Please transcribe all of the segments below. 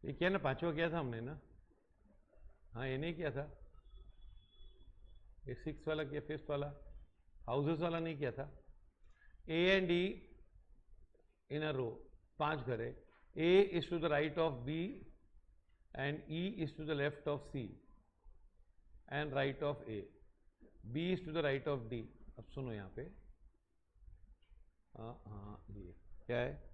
ये किया ना, पांचवा किया था हमने ना। हाँ ये नहीं किया था, ये सिक्स वाला किया, फिफ्थ वाला, हाउसेस वाला नहीं किया था। A and E in a रो, 5 घर है। A is to the right of B and E is to the left of C and right of A. B is to the right of D. अब सुनो यहाँ पे, हाँ ये क्या है,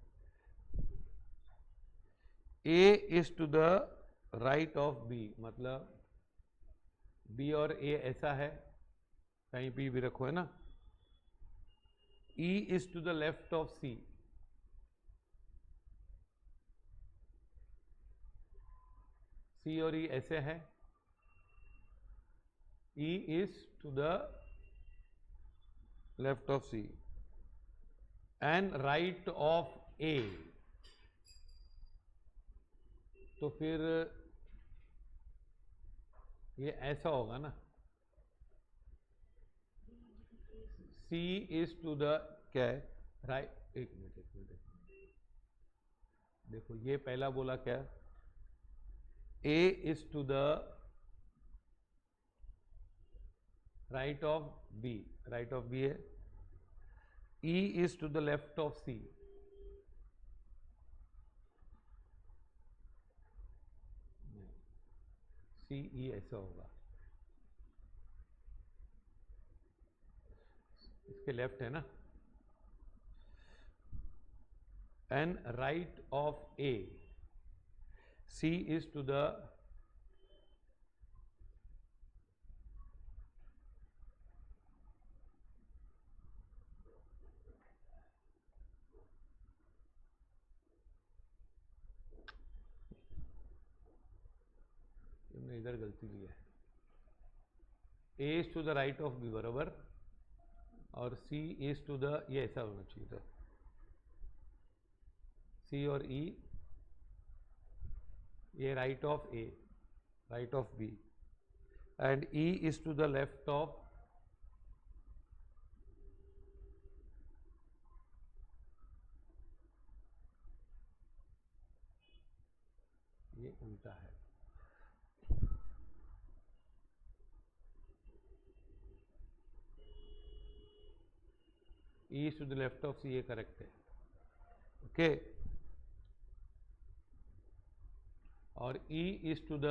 A is to the right of B, मतलब B और ए ऐसा है, कहीं भी रखो है ना। E is to the left of C, C और ई ऐसे है। E is to the left of C and right of A. तो फिर ये ऐसा होगा ना, C इज टू द, क्या है, राइट, एक मिनट, देखो ये पहला बोला क्या, A is to the right of B, right of B है। E is to the left of C, C E ऐसा होगा, इसके लेफ्ट है ना। And right of A, C is to the, तुमने इधर गलती लिया है, A is to the right of B बराबर, और C इज टू द, ये ऐसा होना चाहिए था, C और E, ये right of A, right of B, एंड E is to the left of, ये उल्टा है, E is to the left of C, ये करेक्ट है, ओके। और E is to the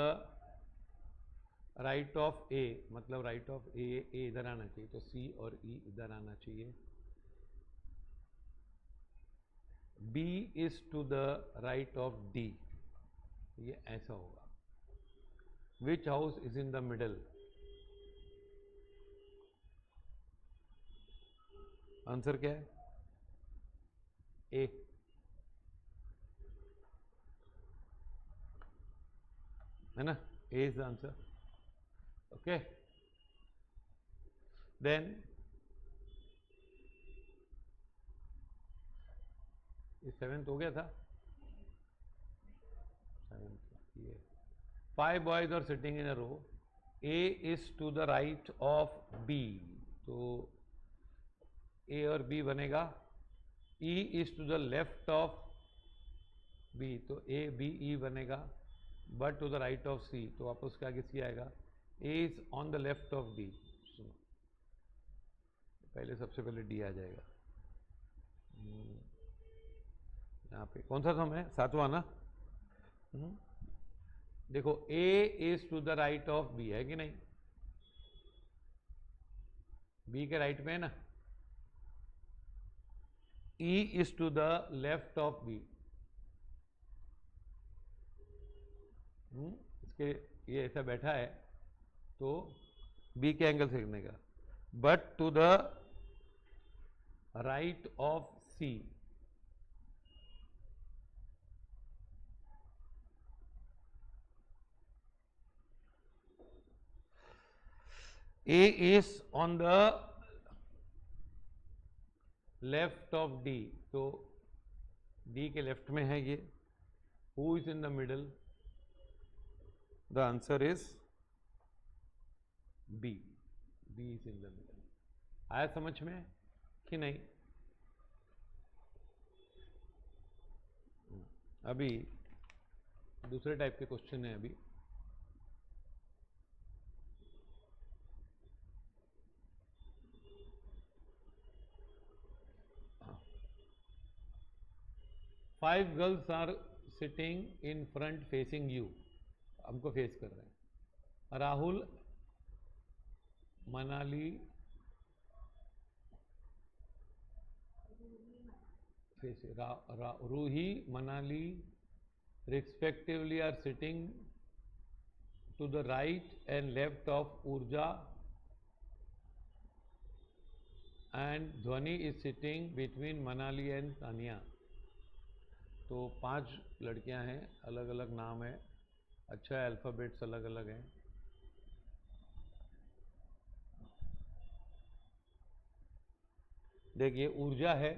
right of A, मतलब राइट ऑफ A, A इधर आना चाहिए, तो C और E इधर आना चाहिए। B is to the right of D, ये ऐसा होगा। Which house is in the middle, answer क्या है, ए, है ना, A is the answer, okay. Then ये सेवेंथ हो गया था, सेवेंथ ये, 5 boys are sitting in a row, A is to the right of B, तो ए और बी बनेगा। E is to the left of B, तो ए बी ई बनेगा, but to the right of C, तो वापस क्या किसी आएगा, A is on the left of B. सुनो, पहले सबसे पहले डी आ जाएगा, यहाँ पे कौन सा सम है, सातवां ना। देखो A is to the right of B, है कि नहीं, बी के राइट में है ना। E is to the left of B, इसके ये ऐसा बैठा है, तो बी के एंगल से गिनेगा, but to the right of C, A is on the left of D, तो डी के लेफ्ट में है ये। Who is in the middle, the answer is B, B is in the middle. आया समझ में कि नहीं। अभी दूसरे टाइप के क्वेश्चन है अभी। Five girls are sitting in front facing you, हमको फेस कर रहे हैं। Rahul, Manali, Ruhi, Manali respectively are sitting to the right and left of Urja, and Dhwani is sitting between Manali and Tanya. तो 5 लड़कियां हैं, अलग अलग नाम है, अच्छा अल्फ़ाबेट्स अलग अलग हैं। देखिए ऊर्जा है,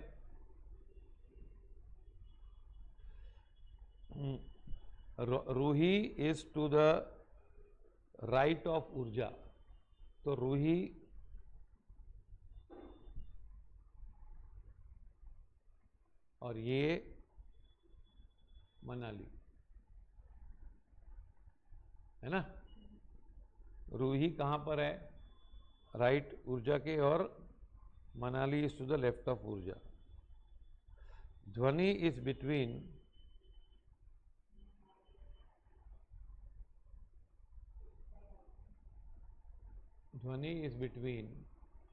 Ruhi is to the right of Urja, तो रूही और ये मनाली है ना। रूही कहाँ पर है, राइट ऊर्जा के, और Manali is to the left of Urja. Dhwani is between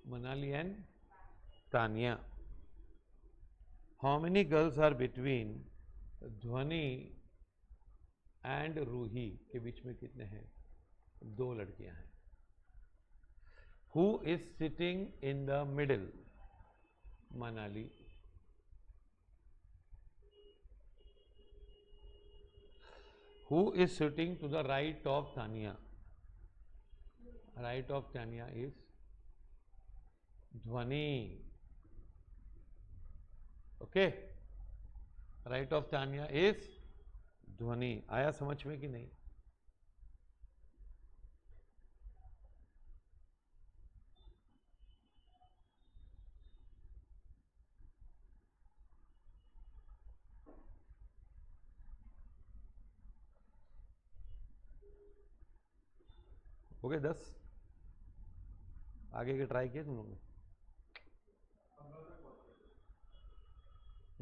Manali and Tanya. How many girls are between Dhwani and Ruhi के बीच में कितने हैं, 2 लड़कियां हैं। Who is sitting in the middle, Manali। Who is sitting to the right of Tanya, right of Tanya is Dhwani, okay, right of Tanya is ध्वनि। आया समझ में कि नहीं? हो गए 10? आगे के ट्राई किए तुम लोगों ने?